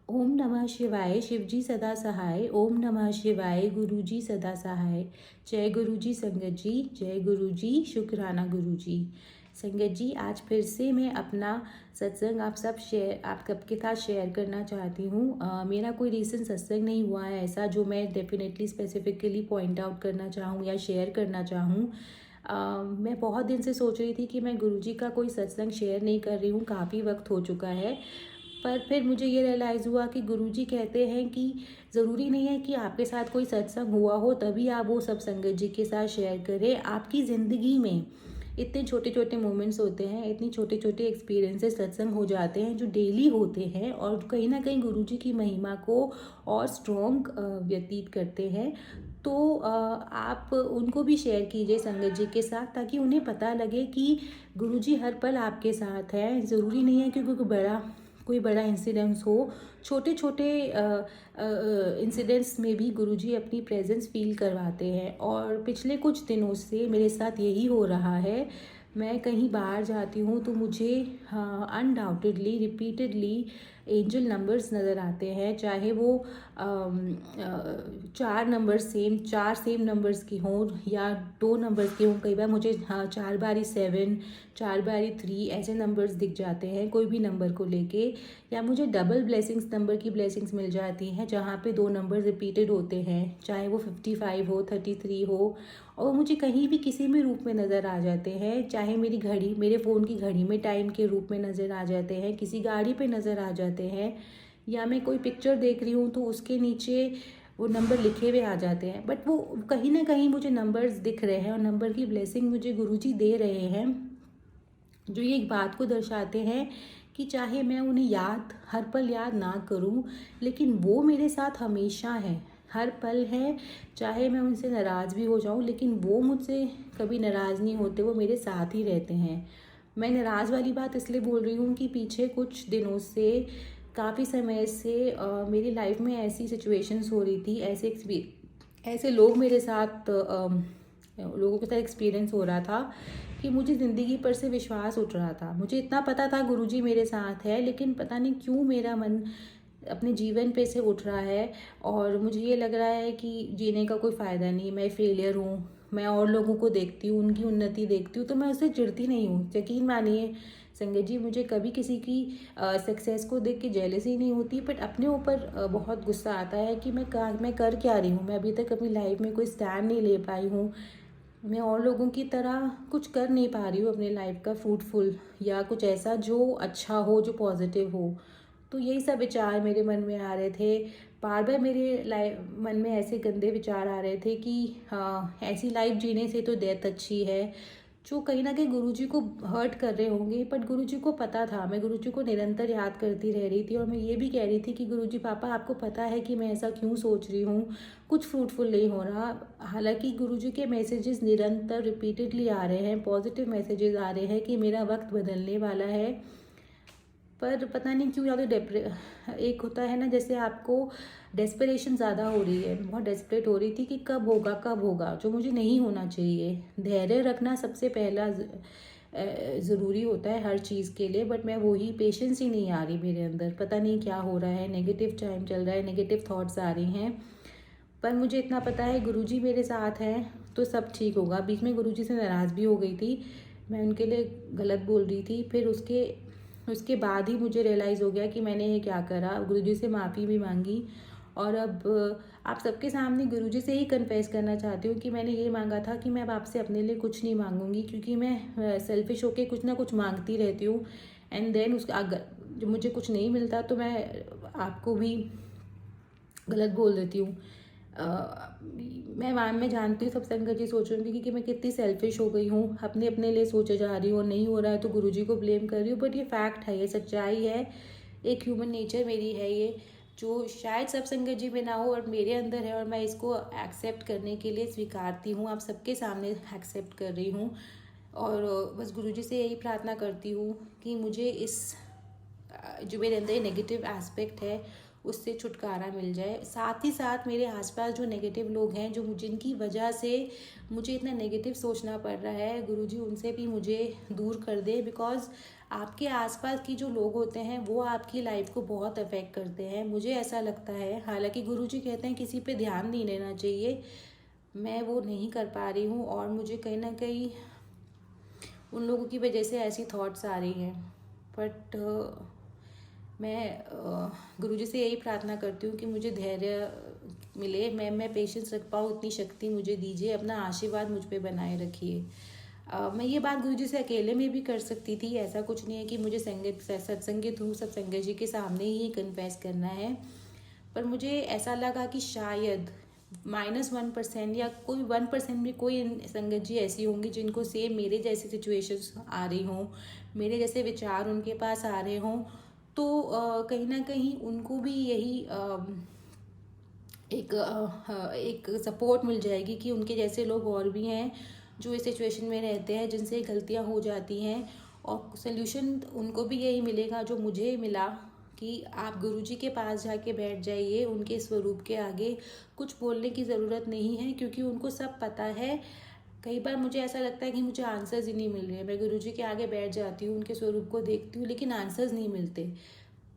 ओम नमः शिवाय, शिवजी सदा सहाय। ओम नमः शिवाय, गुरुजी सदा सहाय। जय गुरुजी संगत जी, जय गुरुजी, शुक्राना गुरुजी। संगत जी, आज फिर से मैं अपना सत्संग आप सबके साथ शेयर करना चाहती हूँ। मेरा कोई रीसेंट सत्संग नहीं हुआ है ऐसा जो मैं डेफिनेटली स्पेसिफिकली पॉइंट आउट करना चाहूँ या शेयर करना चाहूँ। मैं बहुत दिन से सोच रही थी कि मैं गुरुजी का कोई सत्संग शेयर नहीं कर रही हूँ, काफ़ी वक्त हो चुका है। पर फिर मुझे ये रियलाइज़ हुआ कि गुरुजी कहते हैं कि ज़रूरी नहीं है कि आपके साथ कोई सत्संग हुआ हो तभी आप वो सब संगत जी के साथ शेयर करें। आपकी ज़िंदगी में इतने छोटे छोटे मोमेंट्स होते हैं, इतनी छोटे छोटे एक्सपीरियंसेस सत्संग हो जाते हैं जो डेली होते हैं और कहीं ना कहीं गुरुजी की महिमा को और स्ट्रॉन्ग व्यतीत करते हैं। तो आप उनको भी शेयर कीजिए संगत जी के साथ, ताकि उन्हें पता लगे कि गुरुजी हर पल आपके साथ है। ज़रूरी नहीं है कि कोई बड़ा इंसिडेंट्स हो, छोटे छोटे इंसिडेंट्स में भी गुरुजी अपनी प्रेजेंस फील करवाते हैं। और पिछले कुछ दिनों से मेरे साथ यही हो रहा है। मैं कहीं बाहर जाती हूँ तो मुझे अनडाउटेडली रिपीटेडली एंजल नंबर्स नज़र आते हैं, चाहे वो चार सेम नंबर्स की हों या दो नंबर्स के हों। कई बार मुझे 4 बारी 7, 4 बारी 3 ऐसे नंबर्स दिख जाते हैं कोई भी नंबर को लेके। या मुझे डबल ब्लेसिंग्स नंबर की ब्लेसिंग्स मिल जाती हैं जहाँ पे दो नंबर रिपीटेड होते हैं, चाहे वो 55 हो, 33 हो। और वो मुझे कहीं भी किसी भी रूप में नज़र आ जाते हैं, चाहे मेरे फ़ोन की घड़ी में टाइम के रूप में नज़र आ जाते हैं, किसी गाड़ी पे नज़र आ जाते हैं, या मैं कोई पिक्चर देख रही हूँ तो उसके नीचे वो नंबर लिखे हुए आ जाते हैं। बट वो कहीं ना कहीं मुझे नंबर्स दिख रहे हैं और नंबर की ब्लेसिंग मुझे गुरुजी दे रहे हैं, जो ये एक बात को दर्शाते हैं कि चाहे मैं उन्हें हर पल याद ना करूं, लेकिन वो मेरे साथ हमेशा है, हर पल है। चाहे मैं उनसे नाराज़ भी हो जाऊं, लेकिन वो मुझसे कभी नाराज़ नहीं होते, वो मेरे साथ ही रहते हैं। मैं नाराज़ वाली बात इसलिए बोल रही हूँ कि पीछे कुछ दिनों से, काफ़ी समय से मेरी लाइफ में ऐसी सिचुएशंस हो रही थी, ऐसे लोग मेरे साथ लोगों के साथ एक्सपीरियंस हो रहा था कि मुझे ज़िंदगी पर से विश्वास उठ रहा था। मुझे इतना पता था गुरुजी मेरे साथ है, लेकिन पता नहीं क्यों मेरा मन अपने जीवन पे से उठ रहा है और मुझे ये लग रहा है कि जीने का कोई फ़ायदा नहीं, मैं फेलियर हूँ। मैं और लोगों को देखती हूँ, उनकी उन्नति देखती हूँ तो मैं उससे चिढ़ती नहीं हूँ। यकीन मानिए संगत जी, मुझे कभी किसी की सक्सेस को देख के जेलसी नहीं होती, बट अपने ऊपर बहुत गुस्सा आता है कि मैं कर क्या रही हूँ। मैं अभी तक अपनी लाइफ में कोई स्टैंड नहीं ले पाई हूँ। मैं और लोगों की तरह कुछ कर नहीं पा रही हूँ अपने लाइफ का फ्रूटफुल, या कुछ ऐसा जो अच्छा हो, जो पॉजिटिव हो। तो यही सब विचार मेरे मन में आ रहे थे। बार बार मेरे मन में ऐसे गंदे विचार आ रहे थे कि हाँ, ऐसी लाइफ जीने से तो डेथ अच्छी है, जो कहीं ना कहीं गुरुजी को हर्ट कर रहे होंगे। बट गुरुजी को पता था, मैं गुरुजी को निरंतर याद करती रह रही थी और मैं ये भी कह रही थी कि गुरुजी पापा, आपको पता है कि मैं ऐसा क्यों सोच रही हूँ, कुछ फ्रूटफुल नहीं हो रहा। हालांकि गुरुजी के मैसेजेस निरंतर रिपीटेडली आ रहे हैं, पॉजिटिव मैसेजेस आ रहे हैं कि मेरा वक्त बदलने वाला है। पर पता नहीं क्यों, या तो एक होता है ना, जैसे आपको डेस्परेशन ज़्यादा हो रही है, बहुत डेस्परेट हो रही थी कि कब होगा कब होगा, जो मुझे नहीं होना चाहिए। धैर्य रखना सबसे पहला ज़रूरी होता है हर चीज़ के लिए, बट मैं वही पेशेंस ही नहीं आ रही मेरे अंदर। पता नहीं क्या हो रहा है, नेगेटिव टाइम चल रहा है, नेगेटिव थॉट्स आ रही हैं। पर मुझे इतना पता है गुरुजी मेरे साथ हैं तो सब ठीक होगा। बीच में गुरुजी से नाराज़ भी हो गई थी, मैं उनके लिए गलत बोल रही थी। फिर उसके उसके बाद ही मुझे रियलाइज़ हो गया कि मैंने ये क्या करा। गुरुजी से माफ़ी भी मांगी और अब आप सबके सामने गुरुजी से ही कन्फेस करना चाहती हूँ कि मैंने ये मांगा था कि मैं अब आपसे अपने लिए कुछ नहीं मांगूंगी, क्योंकि मैं सेल्फिश होके कुछ ना कुछ मांगती रहती हूँ। एंड देन अगर जो मुझे कुछ नहीं मिलता तो मैं आपको भी गलत बोल देती हूँ। मैं जानती हूँ सब संगत जी सोच रही हूँ कि मैं कितनी सेल्फिश हो गई हूँ, अपने लिए सोचे जा रही हूँ और नहीं हो रहा है तो गुरुजी को ब्लेम कर रही हूँ। बट ये फैक्ट है, ये सच्चाई है, एक ह्यूमन नेचर मेरी है ये, जो शायद सब संगत जी में ना हो और मेरे अंदर है, और मैं इसको एक्सेप्ट करने के लिए स्वीकारती हूँ, आप सबके सामने एक्सेप्ट कर रही हूँ। और बस गुरुजी से यही प्रार्थना करती हूँ कि मुझे जो मेरे अंदर नेगेटिव एस्पेक्ट है उससे छुटकारा मिल जाए। साथ ही साथ मेरे आसपास जो नेगेटिव लोग हैं, जिनकी वजह से मुझे इतना नेगेटिव सोचना पड़ रहा है, गुरुजी उनसे भी मुझे दूर कर दे। बिकॉज आपके आसपास की जो लोग होते हैं वो आपकी लाइफ को बहुत अफेक्ट करते हैं, मुझे ऐसा लगता है। हालांकि गुरुजी कहते हैं किसी पे ध्यान नहीं देना चाहिए, मैं वो नहीं कर पा रही हूँ और मुझे कहीं ना कहीं उन लोगों की वजह से ऐसी थॉट्स आ रही हैं। बट मैं गुरुजी से यही प्रार्थना करती हूँ कि मुझे धैर्य मिले, मैं पेशेंस रख पाऊँ, उतनी शक्ति मुझे दीजिए, अपना आशीर्वाद मुझ पे बनाए रखिए। मैं ये बात गुरुजी से अकेले में भी कर सकती थी, ऐसा कुछ नहीं है कि मुझे सत्संग के थ्रू सब संगत जी के सामने ही कन्फेस करना है। पर मुझे ऐसा लगा कि शायद -1% या कोई 1% भी कोई संगत जी ऐसी होंगी जिनको सेम मेरे जैसी सिचुएशंस आ रही हों, मेरे जैसे विचार उनके पास आ रहे हों, तो कहीं ना कहीं उनको भी यही एक सपोर्ट मिल जाएगी कि उनके जैसे लोग और भी हैं जो इस सिचुएशन में रहते हैं, जिनसे गलतियां हो जाती हैं, और सोल्यूशन उनको भी यही मिलेगा जो मुझे मिला कि आप गुरुजी के पास जाके बैठ जाइए, उनके स्वरूप के आगे कुछ बोलने की ज़रूरत नहीं है, क्योंकि उनको सब पता है। कई बार मुझे ऐसा लगता है कि मुझे आंसर्स ही नहीं मिल रहे हैं, मैं गुरुजी के आगे बैठ जाती हूँ, उनके स्वरूप को देखती हूँ, लेकिन आंसर्स नहीं मिलते।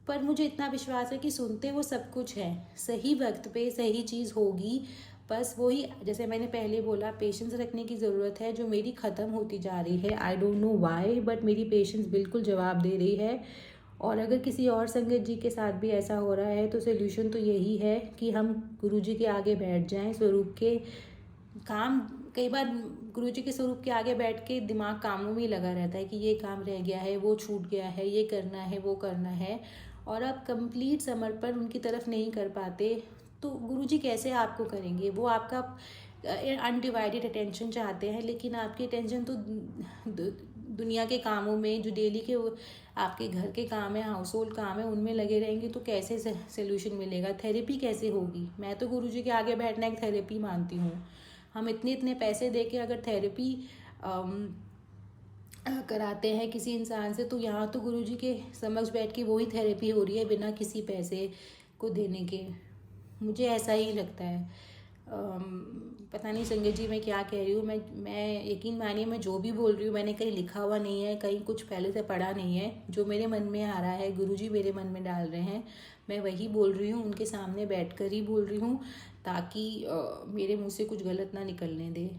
पर मुझे इतना विश्वास है कि सुनते वो सब कुछ है, सही वक्त पे सही चीज़ होगी। बस वही, जैसे मैंने पहले बोला, पेशेंस रखने की ज़रूरत है जो मेरी ख़त्म होती जा रही है। I don't know why, but मेरी पेशेंस बिल्कुल जवाब दे रही है। और अगर किसी और संगत जी के साथ भी ऐसा हो रहा है तो सोल्यूशन तो यही है कि हम गुरुजी के आगे बैठ जाएं, स्वरूप के काम। कई बार गुरुजी के स्वरूप के आगे बैठ के दिमाग कामों में ही लगा रहता है कि ये काम रह गया है, वो छूट गया है, ये करना है, वो करना है, और आप कंप्लीट समर्पण उनकी तरफ नहीं कर पाते, तो गुरुजी कैसे आपको करेंगे? वो आपका अनडिवाइडेड अटेंशन चाहते हैं, लेकिन आपकी अटेंशन तो दुनिया के कामों में, जो डेली के आपके घर के काम है, हाउस होल्ड काम है, उनमें लगे रहेंगे तो कैसे सोल्यूशन मिलेगा? थेरेपी कैसे होगी? मैं तो गुरुजी के आगे बैठना एक थेरेपी मानती हूँ। हम इतने इतने पैसे दे के अगर थेरेपी कराते हैं किसी इंसान से, तो यहाँ तो गुरुजी के समक्ष बैठ के वही थेरेपी हो रही है बिना किसी पैसे को देने के। मुझे ऐसा ही लगता है। पता नहीं संगत जी मैं क्या कह रही हूँ, मैं यकीन मानिए, मैं जो भी बोल रही हूँ मैंने कहीं लिखा हुआ नहीं है, कहीं कुछ पहले से पढ़ा नहीं है। जो मेरे मन में आ रहा है, गुरुजी मेरे मन में डाल रहे हैं, मैं वही बोल रही हूँ, उनके सामने बैठकर ही बोल रही हूँ, ताकि मेरे मुँह से कुछ गलत ना निकलने दे।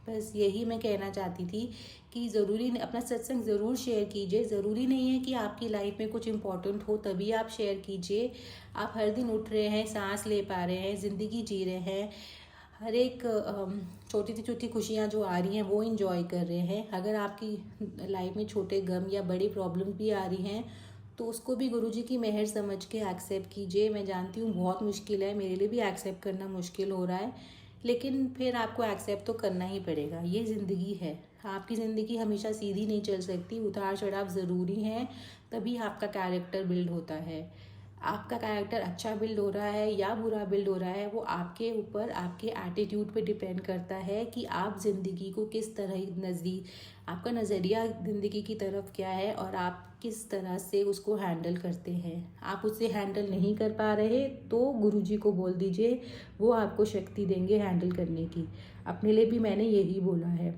बस यही मैं कहना चाहती थी कि ज़रूरी अपना सत्संग ज़रूर शेयर कीजिए। ज़रूरी नहीं है कि आपकी लाइफ में कुछ इम्पोर्टेंट हो तभी आप शेयर कीजिए। आप हर दिन उठ रहे हैं, सांस ले पा रहे हैं, ज़िंदगी जी रहे हैं, हर एक छोटी सी छोटी खुशियाँ जो आ रही हैं वो इंजॉय कर रहे हैं। अगर आपकी लाइफ में छोटे गम या बड़ी प्रॉब्लम भी आ रही हैं तो उसको भी गुरुजी की मेहर समझ के एक्सेप्ट कीजिए। मैं जानती हूँ बहुत मुश्किल है, मेरे लिए भी एक्सेप्ट करना मुश्किल हो रहा है, लेकिन फिर आपको एक्सेप्ट तो करना ही पड़ेगा। ये ज़िंदगी है, आपकी ज़िंदगी हमेशा सीधी नहीं चल सकती, उतार चढ़ाव ज़रूरी हैं, तभी आपका कैरेक्टर बिल्ड होता है। आपका कैरेक्टर अच्छा बिल्ड हो रहा है या बुरा बिल्ड हो रहा है, वो आपके ऊपर, आपके एटीट्यूड पे डिपेंड करता है कि आप ज़िंदगी को किस तरह आपका नज़रिया ज़िंदगी की तरफ क्या है और आप किस तरह से उसको हैंडल करते हैं। आप उसे हैंडल नहीं कर पा रहे तो गुरुजी को बोल दीजिए, वो आपको शक्ति देंगे हैंडल करने की। अपने लिए भी मैंने यही बोला है।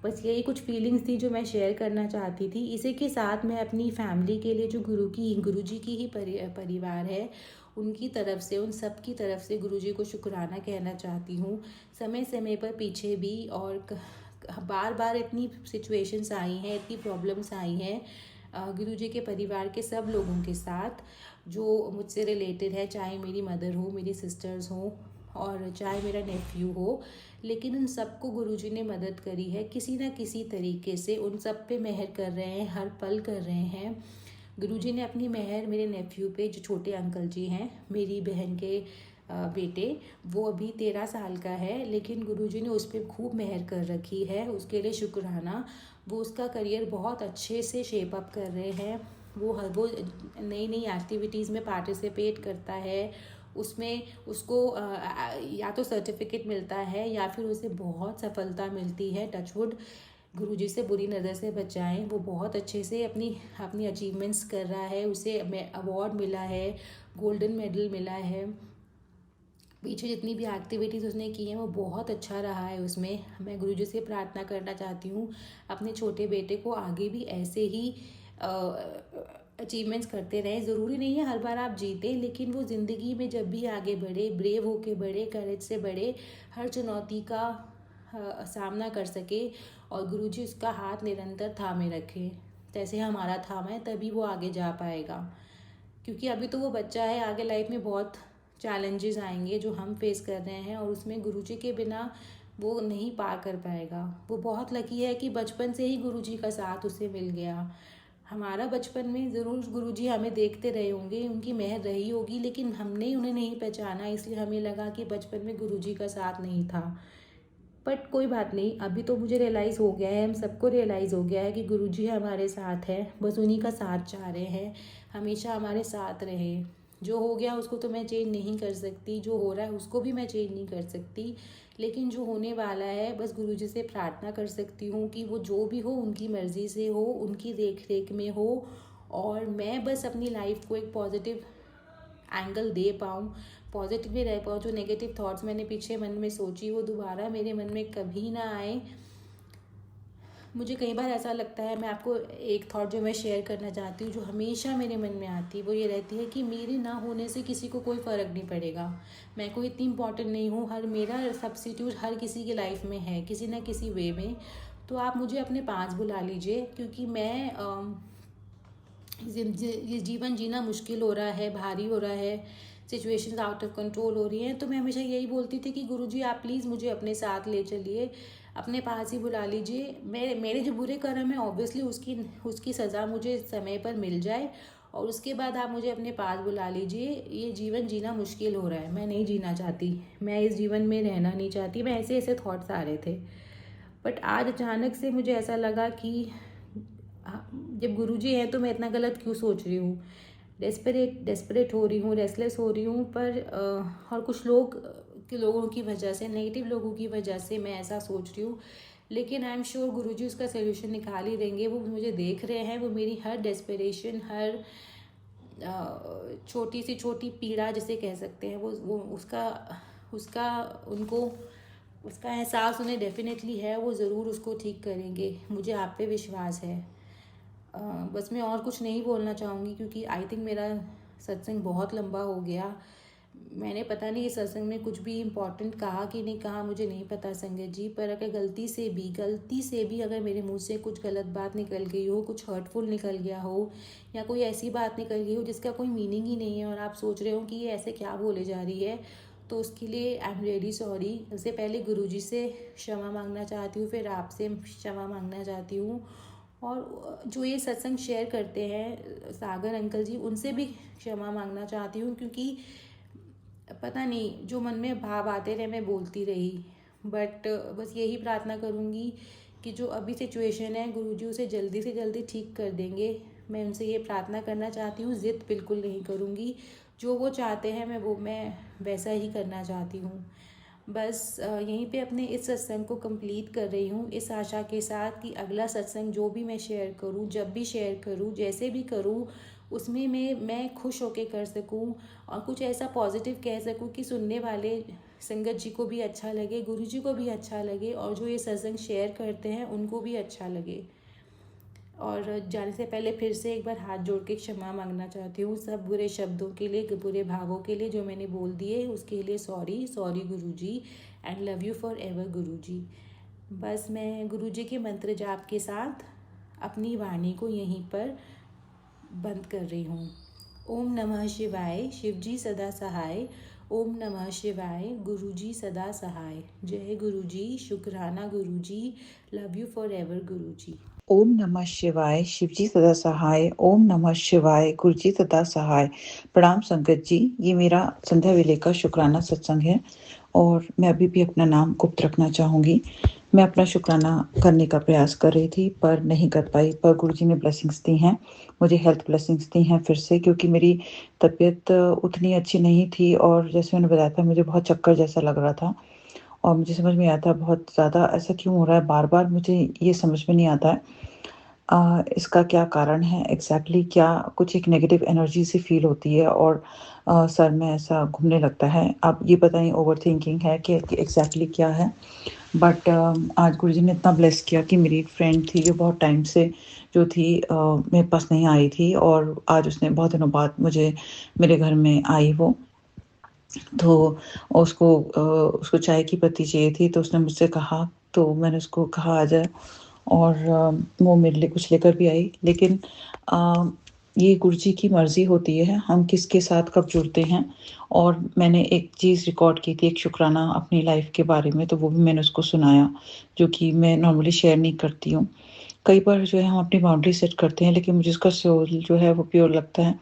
बस यही कुछ फीलिंग्स थी जो मैं शेयर करना चाहती थी। इसी के साथ मैं अपनी फैमिली के लिए, जो गुरुजी की ही परिवार है, उनकी तरफ से, उन सब की तरफ से गुरुजी को शुक्राना कहना चाहती हूँ। समय समय पर पीछे भी और बार बार इतनी सिचुएशंस आई हैं, इतनी प्रॉब्लम्स आई हैं गुरुजी के परिवार के सब लोगों के साथ जो मुझसे रिलेटेड है, चाहे मेरी मदर हो, मेरी सिस्टर्स हो, और चाहे मेरा नेफ्यू हो, लेकिन उन सबको गुरुजी ने मदद करी है किसी ना किसी तरीके से। उन सब पे मेहर कर रहे हैं, हर पल कर रहे हैं। गुरुजी ने अपनी मेहर मेरे नेफ्यू पे, जो छोटे अंकल जी हैं, मेरी बहन के बेटे, वो अभी 13 साल का है, लेकिन गुरुजी ने उस पर खूब मेहर कर रखी है, उसके लिए शुक्राना। वो उसका करियर बहुत अच्छे से शेप अप कर रहे हैं। वो नई नई एक्टिविटीज़ में पार्टिसिपेट करता है, उसमें उसको या तो सर्टिफिकेट मिलता है या फिर उसे बहुत सफलता मिलती है। टचवुड, गुरुजी से बुरी नज़र से बचाएं। वो बहुत अच्छे से अपनी अपनी अचीवमेंट्स कर रहा है, उसे अवार्ड मिला है, गोल्डन मेडल मिला है। पीछे जितनी भी एक्टिविटीज़ उसने की हैं वो बहुत अच्छा रहा है उसमें। मैं गुरुजी से प्रार्थना करना चाहती हूँ अपने छोटे बेटे को आगे भी ऐसे ही अचीवमेंट्स करते रहें। ज़रूरी नहीं है हर बार आप जीते, लेकिन वो ज़िंदगी में जब भी आगे बढ़े, ब्रेव होके बढ़े, करेज से बढ़े, हर चुनौती का सामना कर सके और गुरुजी उसका हाथ निरंतर थामे रखे, जैसे हमारा थामा है, तभी वो आगे जा पाएगा। क्योंकि अभी तो वो बच्चा है, आगे लाइफ में बहुत चैलेंजेस आएंगे जो हम फेस कर रहे हैं, और उसमें गुरुजी के बिना वो नहीं पार कर पाएगा। वो बहुत लकी है कि बचपन से ही गुरुजी का साथ उसे मिल गया। हमारा बचपन में ज़रूर गुरुजी हमें देखते रहे होंगे, उनकी मेहर रही होगी, लेकिन हमने उन्हें नहीं पहचाना, इसलिए हमें लगा कि बचपन में गुरुजी का साथ नहीं था। बट कोई बात नहीं, अभी तो मुझे रियलाइज़ हो गया है, हम सबको रियलाइज़ हो गया है कि गुरुजी हमारे साथ है, बस उन्हीं का साथ चाह रहे हैं, हमेशा हमारे साथ रहे। जो हो गया उसको तो मैं चेंज नहीं कर सकती, जो हो रहा है उसको भी मैं चेंज नहीं कर सकती, लेकिन जो होने वाला है बस गुरुजी से प्रार्थना कर सकती हूँ कि वो जो भी हो उनकी मर्ज़ी से हो, उनकी देख रेख में हो, और मैं बस अपनी लाइफ को एक पॉजिटिव एंगल दे पाऊँ, पॉजिटिव भी रह पाऊँ। जो नेगेटिव थॉट्स मैंने पीछे मन में सोची वो दोबारा मेरे मन में कभी ना आए। मुझे कई बार ऐसा लगता है, मैं आपको एक थॉट जो मैं शेयर करना चाहती हूँ, जो हमेशा मेरे मन में आती है, वो ये रहती है कि मेरे ना होने से किसी को कोई फ़र्क नहीं पड़ेगा। मैं कोई इतनी इम्पॉर्टेंट नहीं हूँ, हर मेरा सब्स्टिट्यूट हर किसी की लाइफ में है, किसी ना किसी वे में। तो आप मुझे अपने पास बुला लीजिए, क्योंकि मैं ये जीवन जीना मुश्किल हो रहा है, भारी हो रहा है, सिचुएशंस आउट ऑफ कंट्रोल हो रही हैं। तो मैं हमेशा यही बोलती थी कि गुरुजी आप प्लीज़ मुझे अपने साथ ले चलिए, अपने पास ही बुला लीजिए। मेरे जो बुरे कर्म है ऑब्वियसली उसकी सज़ा मुझे समय पर मिल जाए, और उसके बाद आप मुझे अपने पास बुला लीजिए। ये जीवन जीना मुश्किल हो रहा है, मैं नहीं जीना चाहती, मैं इस जीवन में रहना नहीं चाहती। मैं ऐसे ऐसे थॉट्स आ रहे थे, बट आज अचानक से मुझे ऐसा लगा कि जब गुरुजी हैं तो मैं इतना गलत क्यों सोच रही हूँ, डेस्परेट हो रही हूँ, रेस्टलेस हो रही हूँ। पर और कुछ लोगों की वजह से, नेगेटिव लोगों की वजह से मैं ऐसा सोच रही हूँ। लेकिन आई एम श्योर गुरुजी उसका सोल्यूशन निकाल ही देंगे। वो मुझे देख रहे हैं, वो मेरी हर डेस्परेशन, हर छोटी सी छोटी पीड़ा जिसे कह सकते हैं, वो उसका उनको उसका एहसास उन्हें डेफिनेटली है। वो ज़रूर उसको ठीक करेंगे, मुझे आप पे विश्वास है। बस मैं और कुछ नहीं बोलना चाहूँगी, क्योंकि आई थिंक मेरा सत्संग बहुत लंबा हो गया। मैंने पता नहीं इस सत्संग में कुछ भी इम्पोर्टेंट कहा कि नहीं कहा, मुझे नहीं पता संगत जी। पर अगर गलती से भी अगर मेरे मुंह से कुछ गलत बात निकल गई हो, कुछ हर्टफुल निकल गया हो, या कोई ऐसी बात निकल गई हो जिसका कोई मीनिंग ही नहीं है, और आप सोच रहे हो कि ये ऐसे क्या बोले जा रही है, तो उसके लिए आई एम रियली सॉरी। सबसे पहले गुरुजी से क्षमा मांगना चाहती हूँ, फिर आपसे क्षमा मांगना चाहती हूँ, और जो ये सत्संग शेयर करते हैं सागर अंकल जी, उनसे भी क्षमा मांगना चाहती हूँ, क्योंकि पता नहीं जो मन में भाव आते रहे मैं बोलती रही। बट बस यही प्रार्थना करूँगी कि जो अभी सिचुएशन है गुरुजी उसे जल्दी से जल्दी ठीक कर देंगे। मैं उनसे ये प्रार्थना करना चाहती हूँ, ज़िद बिल्कुल नहीं करूँगी। जो वो चाहते हैं मैं वैसा ही करना चाहती हूँ। बस यहीं पे अपने इस सत्संग को कंप्लीट कर रही हूँ, इस आशा के साथ कि अगला सत्संग जो भी मैं शेयर करूँ, जब भी शेयर करूँ, जैसे भी करूँ, उसमें मैं खुश होके कर सकूँ, और कुछ ऐसा पॉजिटिव कह सकूँ कि सुनने वाले संगत जी को भी अच्छा लगे, गुरु जी को भी अच्छा लगे, और जो ये सत्संग शेयर करते हैं उनको भी अच्छा लगे। और जाने से पहले फिर से एक बार हाथ जोड़ के क्षमा मांगना चाहती हूँ सब बुरे शब्दों के लिए, बुरे भावों के लिए जो मैंने बोल दिए, उसके लिए sorry guruji, and love you forever guruji. बस मैं गुरुजी के मंत्र जाप के साथ अपनी वाणी को यहीं पर बंद कर रही हूँ। ओम नमः शिवाय, शिवजी सदा सहाय। ओम नमः शिवाय, गुरुजी सदा सहाय। जय गुरुजी, शुक्राना गुरुजी, लव यू फॉर एवर गुरुजी। ओम नमः शिवाय, शिवजी सदा सहाय। ओम नमः शिवाय, गुरुजी सदा सहाय। प्रणाम संगत जी, ये मेरा संध्या वेले का शुक्राना सत्संग है, और मैं अभी भी अपना नाम गुप्त रखना चाहूँगी। मैं अपना शुक्राना करने का प्रयास कर रही थी पर नहीं कर पाई, पर गुरुजी ने ब्लेसिंग्स दी हैं, मुझे हेल्थ ब्लेसिंग्स दी हैं फिर से, क्योंकि मेरी तबीयत उतनी अच्छी नहीं थी, और जैसे मैंने बताया था मुझे बहुत चक्कर जैसा लग रहा था, और मुझे समझ में आता बहुत ज़्यादा ऐसा क्यों हो रहा है बार बार, मुझे ये समझ में नहीं आता है। इसका क्या कारण है एग्ज़ैक्टली, क्या कुछ एक नेगेटिव एनर्जी सी फ़ील होती है और सर में ऐसा घूमने लगता है। अब ये पता नहीं ओवरथिंकिंग है कि एग्ज़ैक्टली क्या है। बट आज गुरुजी ने इतना ब्लेस किया कि मेरी एक फ्रेंड थी जो बहुत टाइम से जो थी मेरे पास नहीं आई थी, और आज उसने बहुत दिनों बाद मुझे मेरे घर में आई वो। तो उसको चाय की पत्ती चाहिए थी, तो उसने मुझसे कहा, तो मैंने उसको कहा आ जा, और वो मेरे लिए कुछ लेकर भी आई। लेकिन अ, ये गुरुजी की मर्ज़ी होती है, हम किसके साथ कब जुड़ते हैं। और मैंने एक चीज़ रिकॉर्ड की थी, एक शुकराना अपनी लाइफ़ के बारे में, तो वो भी मैंने उसको सुनाया, जो कि मैं नॉर्मली शेयर नहीं करती हूँ। कई बार जो है हम अपनी बाउंड्री सेट करते हैं, लेकिन मुझे उसका सोल जो है वो प्योर लगता है।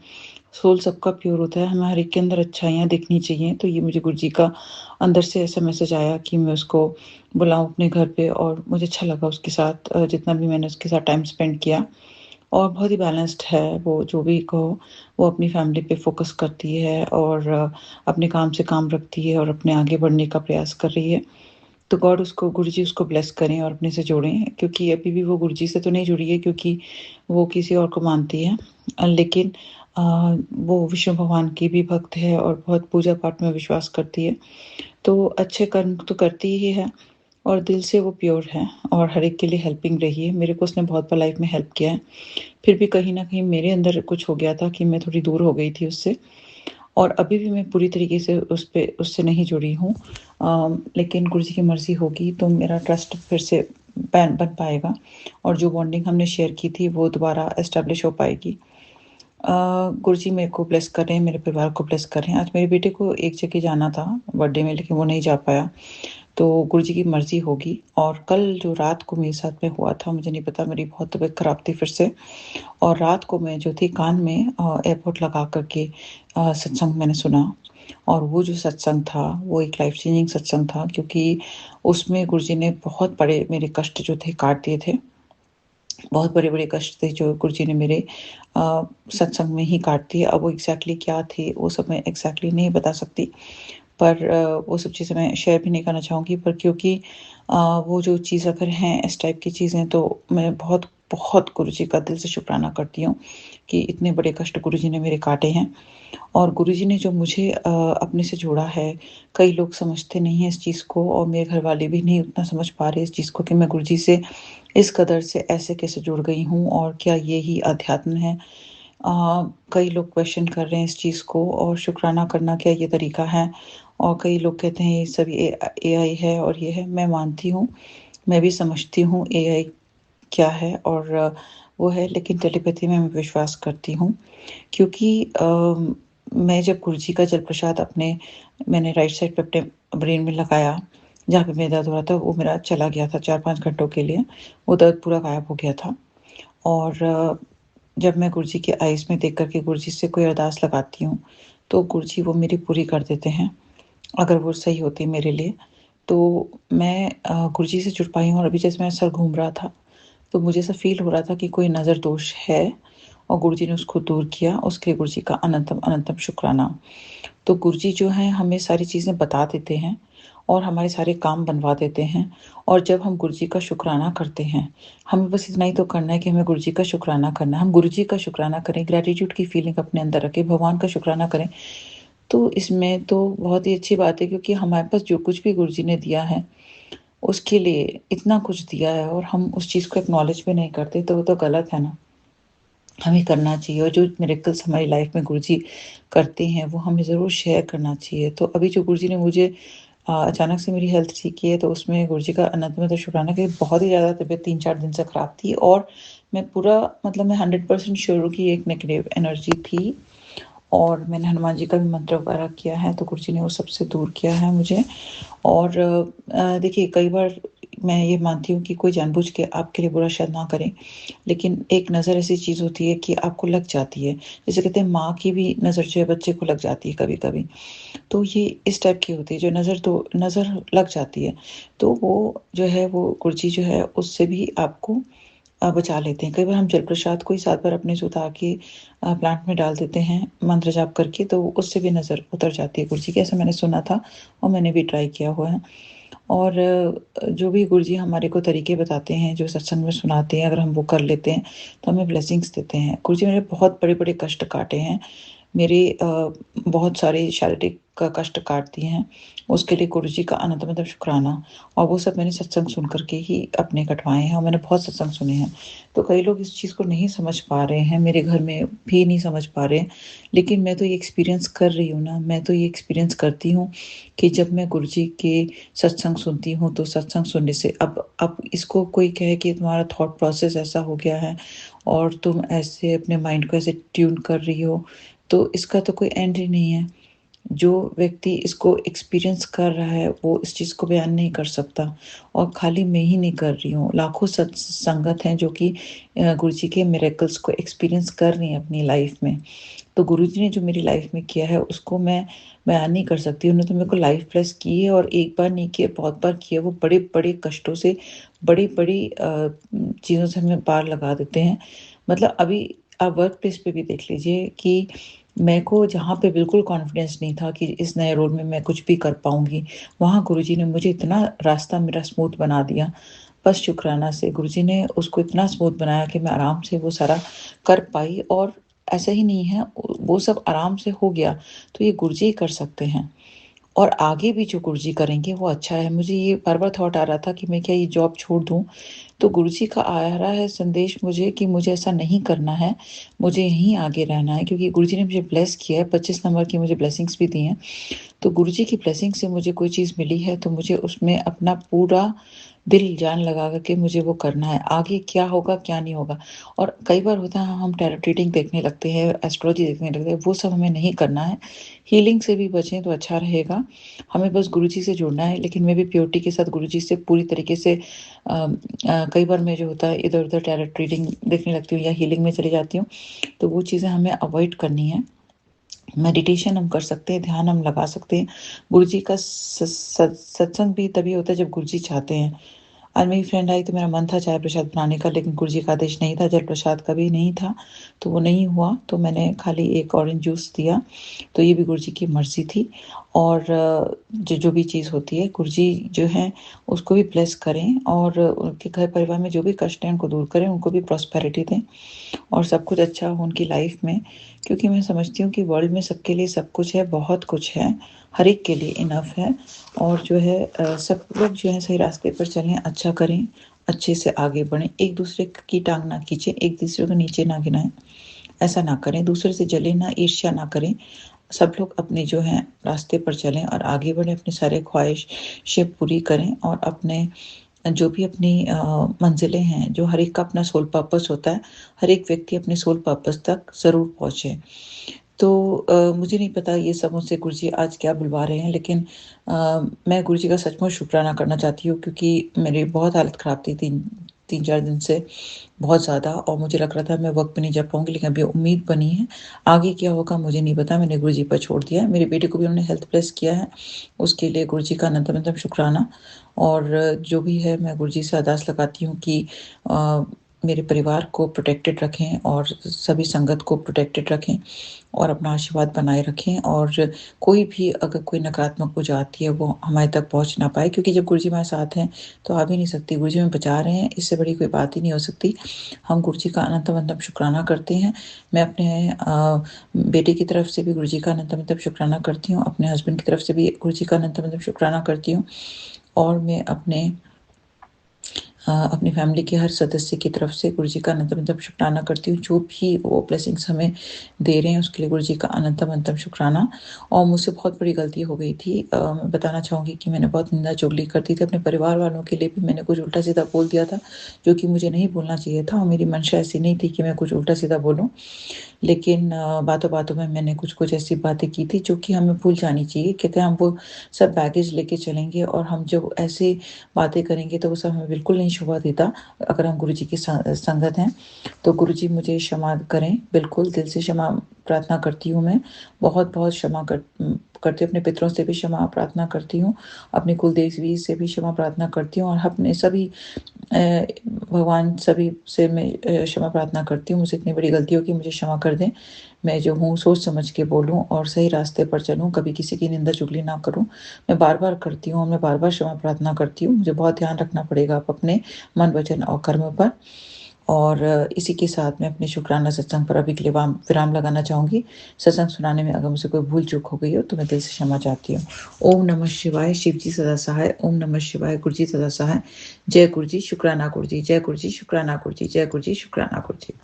सोल सबका प्योर होता है, हमें हर एक के अंदर अच्छाइयाँ दिखनी चाहिए। तो ये मुझे गुरुजी का अंदर से ऐसा मैसेज आया कि मैं उसको बुलाऊँ अपने घर पे, और मुझे अच्छा लगा उसके साथ जितना भी मैंने उसके साथ टाइम स्पेंड किया। और बहुत ही बैलेंस्ड है वो, जो भी कहो। वो अपनी फैमिली पे फ़ोकस करती है, और अपने काम से काम रखती है, और अपने आगे बढ़ने का प्रयास कर रही है। तो गॉड उसको, गुरुजी उसको ब्लेस करें और अपने से जोड़ें, क्योंकि अभी भी वो गुरुजी से तो नहीं जुड़ी है, क्योंकि वो किसी और को मानती है। लेकिन अ, वो विष्णु भगवान की भी भक्त है और बहुत पूजा पाठ में विश्वास करती है। तो अच्छे कर्म तो करती ही है, और दिल से वो प्योर है, और हर एक के लिए हेल्पिंग रही है। मेरे को उसने बहुत बार लाइफ में हेल्प किया है। फिर भी कहीं न कहीं मेरे अंदर कुछ हो गया था कि मैं थोड़ी दूर हो गई थी उससे, और अभी भी मैं पूरी तरीके से उससे नहीं जुड़ी हूँ। लेकिन गुरुजी की मर्ज़ी होगी तो मेरा ट्रस्ट फिर से बन बन पाएगा, और जो बॉन्डिंग हमने शेयर की थी वो दोबारा एस्टेब्लिश हो पाएगी। गुरुजी मेरे को ब्लेस करें, मेरे परिवार को ब्लेस करें। आज मेरे बेटे को एक जगह जाना था बर्थडे में, लेकिन वो नहीं जा पाया। तो गुरुजी की मर्ज़ी होगी। और कल जो रात को मेरे साथ में हुआ था, मुझे नहीं पता, मेरी बहुत तबीयत ख़राब थी फिर से, और रात को मैं जो थी कान में एयरपोर्ट लगा कर के सत्संग मैंने सुना। और वो जो सत्संग था वो एक लाइफ़ चेंजिंग सत्संग था, क्योंकि उसमें गुरुजी ने बहुत बड़े मेरे कष्ट जो थे काट दिए थे। बहुत बड़े-बड़े कष्ट थे जो गुरुजी ने मेरे अ, सत्संग में ही काट दिए। अब वो एग्ज़ैक्टली क्या थे वो सब मैं एग्ज़ैक्टली नहीं बता सकती। पर वो सब चीज़ें मैं शेयर भी नहीं करना चाहूँगी, पर क्योंकि अ, वो जो चीज़ अगर हैं इस टाइप की चीज़ें, तो मैं बहुत बहुत गुरुजी का दिल से शुक्राना करती हूँ कि इतने बड़े कष्ट गुरुजी ने मेरे काटे हैं। और गुरुजी ने जो मुझे अपने से जोड़ा है, कई लोग समझते नहीं हैं इस चीज़ को, और मेरे घरवाले भी नहीं उतना समझ पा रहे इस चीज़ को कि मैं गुरुजी से इस कदर से ऐसे कैसे जुड़ गई हूँ, और क्या ये ही अध्यात्म है। कई लोग क्वेश्चन कर रहे हैं इस चीज़ को, और शुक्राना करना क्या ये तरीका है? और कई लोग कहते हैं ये सब एआई है और ये है। मैं मानती हूँ, मैं भी समझती हूँ एआई क्या है, और वो है, लेकिन टेलीपैथी में मैं विश्वास करती हूँ, क्योंकि मैं जब गुरुजी का जल प्रसाद मैंने राइट साइड पे अपने ब्रेन में लगाया, जहाँ पे मेरा दर्द हो रहा था, वो मेरा चला गया था 4-5 घंटों के लिए, वो दर्द पूरा गायब हो गया था। और जब मैं गुरुजी के आईज़ में देख कर के गुरुजी से कोई अरदास लगाती हूँ, तो गुरुजी वो मेरी पूरी कर देते हैं, अगर वो सही होती है मेरे लिए। तो मैं गुरुजी से जुड़ पाई हूँ, और अभी जैसे मेरा सर घूम रहा था, तो मुझे ऐसा फ़ील हो रहा था कि कोई नज़र दोष है, और गुरुजी ने उसको दूर किया, उसके लिए गुरुजी का अनंतम अनंतम शुक्राना। तो गुरुजी जो हैं हमें सारी चीज़ें बता देते हैं, और हमारे सारे काम बनवा देते हैं। और जब हम गुरुजी का शुक्राना करते हैं, हमें बस इतना ही तो करना है कि हमें गुरुजी का शुक्राना करना है। हम गुरुजी का शुक्राना करें, ग्रैटिट्यूड की फीलिंग अपने अंदर रखें, भगवान का शुक्राना करें। तो इसमें तो बहुत ही अच्छी बात है, क्योंकि हमारे पास जो कुछ भी गुरुजी ने दिया है, उसके लिए इतना कुछ दिया है, और हम उस चीज़ को एक्नॉलेज भी नहीं करते, तो वो तो गलत है ना। हमें करना चाहिए, और जो मिरेकल्स हमारी लाइफ में गुरुजी करते हैं, वो हमें ज़रूर शेयर करना चाहिए। तो अभी जो गुरुजी ने मुझे अचानक से मेरी हेल्थ ठीक की है, तो उसमें गुरुजी का अनंत शुक्राना, कि बहुत ही ज़्यादा तबीयत 3-4 दिन से ख़राब थी, और मैं पूरा, मतलब मैं 100% श्योर हूँ कि एक नेगेटिव एनर्जी थी, और मैंने हनुमान जी का भी मंत्र वगैरह किया है, तो गुरुजी ने वो सबसे दूर किया है मुझे। और देखिए, कई बार मैं ये मानती हूँ कि कोई जानबूझ के आपके लिए बुरा शायद ना करे, लेकिन एक नज़र ऐसी चीज़ होती है कि आपको लग जाती है। जैसे कहते हैं, माँ की भी नज़र जो है बच्चे को लग जाती है कभी-कभी। तो ये इस टाइप की होती है, जो नज़र लग जाती है। तो वो जो है, वो गुरुजी जो है उससे भी आपको बचा लेते हैं। कई बार हम जल प्रसाद को ही 7 बार अपने से उतार के प्लांट में डाल देते हैं मंत्र जाप करके, तो उससे भी नज़र उतर जाती है गुरुजी की, ऐसा मैंने सुना था, और मैंने भी ट्राई किया हुआ है। और जो भी गुरुजी हमारे को तरीके बताते हैं, जो सत्संग में सुनाते हैं, अगर हम वो कर लेते हैं, तो हमें ब्लेसिंग्स देते हैं। गुरुजी मेरे बहुत बड़े-बड़े कष्ट काटे हैं। मेरे बहुत सारे शारीरिक कष्ट काट दिए हैं। उसके लिए गुरुजी का अनंत-अनंत शुक्राना। और वो सब मैंने सत्संग सुन कर के ही अपने कटवाए हैं और मैंने बहुत सत्संग सुने हैं। तो कई लोग इस चीज़ को नहीं समझ पा रहे हैं, मेरे घर में भी नहीं समझ पा रहे हैं, लेकिन मैं तो ये एक्सपीरियंस कर रही हूँ ना, मैं तो ये एक्सपीरियंस करती हूँ कि जब मैं गुरुजी के सत्संग सुनती हूँ, तो सत्संग सुनने से अब इसको कोई कहे कि तुम्हारा थॉट प्रोसेस ऐसा हो गया है और तुम ऐसे अपने माइंड को ऐसे ट्यून कर रही हो, तो इसका तो कोई एंड ही नहीं है। जो व्यक्ति इसको एक्सपीरियंस कर रहा है, वो इस चीज़ को बयान नहीं कर सकता और खाली मैं ही नहीं कर रही हूँ। लाखों संगत हैं जो कि गुरुजी के मिरेकल्स को एक्सपीरियंस कर रही हैं अपनी लाइफ में। तो गुरुजी ने जो मेरी लाइफ में किया है, उसको मैं बयान नहीं कर सकती। उन्होंने तो मेरे को लाइफ ब्लेस की है और एक बार नहीं किया, बहुत बार किया। वो बड़े-बड़े कष्टों से, बड़ी-बड़ी चीज़ों से हमें पार लगा देते हैं। मतलब अभी आप वर्क प्लेस पे भी देख लीजिए कि मेरे को जहाँ पे बिल्कुल कॉन्फिडेंस नहीं था कि इस नए रोल में मैं कुछ भी कर पाऊँगी, वहाँ गुरुजी ने मुझे इतना रास्ता मेरा स्मूथ बना दिया। बस शुक्राना से गुरुजी ने उसको इतना स्मूथ बनाया कि मैं आराम से वो सारा कर पाई और ऐसा ही नहीं है, वो सब आराम से हो गया, तो ये गुरुजी ही कर सकते हैं। और आगे भी जो गुरुजी करेंगे वो अच्छा है। मुझे ये बार-बार थॉट आ रहा था कि मैं क्या ये जॉब छोड़ दूँ? तो गुरुजी का आ रहा है संदेश मुझे कि मुझे ऐसा नहीं करना है, मुझे यहीं आगे रहना है क्योंकि गुरुजी ने मुझे ब्लेस किया है, 25 नंबर की मुझे ब्लेसिंग्स भी दी हैं। तो गुरुजी की ब्लेसिंग से मुझे कोई चीज़ मिली है तो मुझे उसमें अपना पूरा दिल जान लगा कर के मुझे वो करना है। आगे क्या होगा, क्या नहीं होगा। और कई बार होता है हम टैरोट रीडिंग देखने लगते हैं, एस्ट्रोलॉजी देखने लगते हैं, वो सब हमें नहीं करना है। हीलिंग से भी बचें तो अच्छा रहेगा। हमें बस गुरुजी से जुड़ना है, लेकिन मैं भी प्योरिटी के साथ गुरुजी से पूरी तरीके से कई बार मैं जो होता है इधर-उधर टैरोट रीडिंग देखने लगती हूँ या हीलिंग में चली जाती हूँ, तो वो चीज़ें हमें अवॉइड करनी है। मेडिटेशन हम कर सकते हैं, ध्यान हम लगा सकते हैं। गुरुजी का सत्संग भी तभी होता है जब गुरुजी चाहते हैं। आज मेरी फ्रेंड आई तो मेरा मन था चाय प्रसाद बनाने का, लेकिन गुरुजी का आदेश नहीं था, जल प्रसाद का भी नहीं था, तो वो नहीं हुआ, तो मैंने खाली एक ऑरेंज जूस दिया। तो ये भी गुरुजी की मर्ज़ी थी और जो भी चीज़ होती है, गुरुजी जो हैं उसको भी ब्लेस करें और उनके घर परिवार में जो भी कष्ट हैं उनको दूर करें, उनको भी प्रॉस्पेरिटी दें और सब कुछ अच्छा हो उनकी लाइफ में। क्योंकि मैं समझती हूँ कि वर्ल्ड में सबके लिए सब कुछ है, बहुत कुछ है, हर एक के लिए इनफ है और जो है सब लोग जो है सही रास्ते पर चलें, अच्छा करें, अच्छे से आगे बढ़ें, एक दूसरे की टांग ना खींचें, एक दूसरे को नीचे ना गिराएं, ऐसा ना करें, दूसरे से जलें ना, ईर्ष्या ना करें। सब लोग अपने जो है रास्ते पर चलें और आगे बढ़ें, अपनी सारे ख्वाहिशें पूरी करें और अपने जो भी अपनी मंजिलें हैं, जो हर एक का अपना सोल पर्पस होता है, हर एक व्यक्ति अपने सोल पर्पस तक ज़रूर पहुँचे। तो मुझे नहीं पता ये सब मुझसे गुरुजी आज क्या बुलवा रहे हैं, लेकिन मैं गुरुजी का सचमुच शुक्राना करना चाहती हूँ क्योंकि मेरी बहुत हालत ख़राब थी 3-4 दिन से, बहुत ज़्यादा और मुझे लग रहा था मैं वर्क पे नहीं जा पाऊँगी, लेकिन अभी उम्मीद बनी है। आगे क्या होगा मुझे नहीं पता, मैंने गुरुजी पर छोड़ दिया है। मेरे बेटे को भी उन्होंने हेल्थ ब्लेस किया है, उसके लिए गुरुजी का अनंत-अनंत शुक्राना और जो भी है मैं गुरुजी से अरदास लगाती हूँ कि अ, मेरे परिवार को प्रोटेक्टेड रखें और सभी संगत को प्रोटेक्टेड रखें और अपना आशीर्वाद बनाए रखें और कोई भी अगर कोई नकारात्मक ऊर्जा आती है वो हमारे तक पहुँच ना पाए क्योंकि जब गुरुजी हमारे साथ हैं तो आ भी नहीं सकती। गुरुजी हमें बचा रहे हैं, इससे बड़ी कोई बात ही नहीं हो सकती। हम गुरुजी का अनंत-अनंत शुक्राना करते हैं। मैं अपने बेटे की तरफ से भी गुरुजी का अनंत-अनंत शुक्राना करती हूँ, अपने हस्बैंड की तरफ से भी गुरुजी का अनंत-अनंत शुक्राना करती हूँ और मैं अपनी फैमिली के हर सदस्य की तरफ से गुरुजी का अनंतम शुक्राना करती हूँ। जो भी वो ब्लेसिंग्स हमें दे रहे हैं उसके लिए गुरुजी का अनंतम शुक्राना। और मुझसे बहुत बड़ी गलती हो गई थी। मैं बताना चाहूँगी कि मैंने बहुत निंदा चुगली कर दी थी। अपने परिवार वालों के लिए भी मैंने कुछ उल्टा-सीधा बोल दिया था, जो कि मुझे नहीं बोलना चाहिए था और मेरी मंशा ऐसी नहीं थी कि मैं कुछ उल्टा-सीधा बोलूँ। लेकिन बातों-बातों में मैंने कुछ-कुछ ऐसी बातें की थी जो कि हमें भूल जानी चाहिए। कहते हैं हम वो सब बैगेज लेके चलेंगे और हम जब ऐसी बातें करेंगे तो वो सब हमें बिल्कुल नहीं शोभा देता। अगर हम गुरुजी की संगत हैं, तो गुरुजी मुझे क्षमा करें, बिल्कुल दिल से क्षमा प्रार्थना करती हूँ मैं। बहुत-बहुत क्षमा करती हूँ, अपने पितरों से भी क्षमा प्रार्थना करती हूँ, अपने कुलदेवी से भी क्षमा प्रार्थना करती हूँ और अपने सभी भगवान सभी से मैं क्षमा प्रार्थना करती हूँ। मुझसे इतनी बड़ी गलतियों की मुझे क्षमा कर दें। मैं जो हूँ सोच समझ के बोलूँ और सही रास्ते पर चलूँ, कभी किसी की निंदा चुगली ना करूँ। मैं बार-बार करती हूँ, मैं बार-बार क्षमा प्रार्थना करती हूँ। मुझे बहुत ध्यान रखना पड़ेगा अब अपने मन, वचन और कर्म पर। और इसी के साथ मैं अपने शुक्राना सत्संग पर अभी के लिए विराम लगाना चाहूँगी। सत्संग सुनाने में अगर मुझसे कोई भूल-चूक हो गई हो तो मैं दिल से क्षमा चाहती हूँ। ओम नमः शिवाय, शिव जी सदा सहाय। ओम नमः शिवाय, गुरु जी सदा सहाय। जय गुरु जी, शुक्राना गुरु जी। जय गुरु जी, शुक्राना गुरु जी। जय गुरु जी, शुक्राना गुरु जी।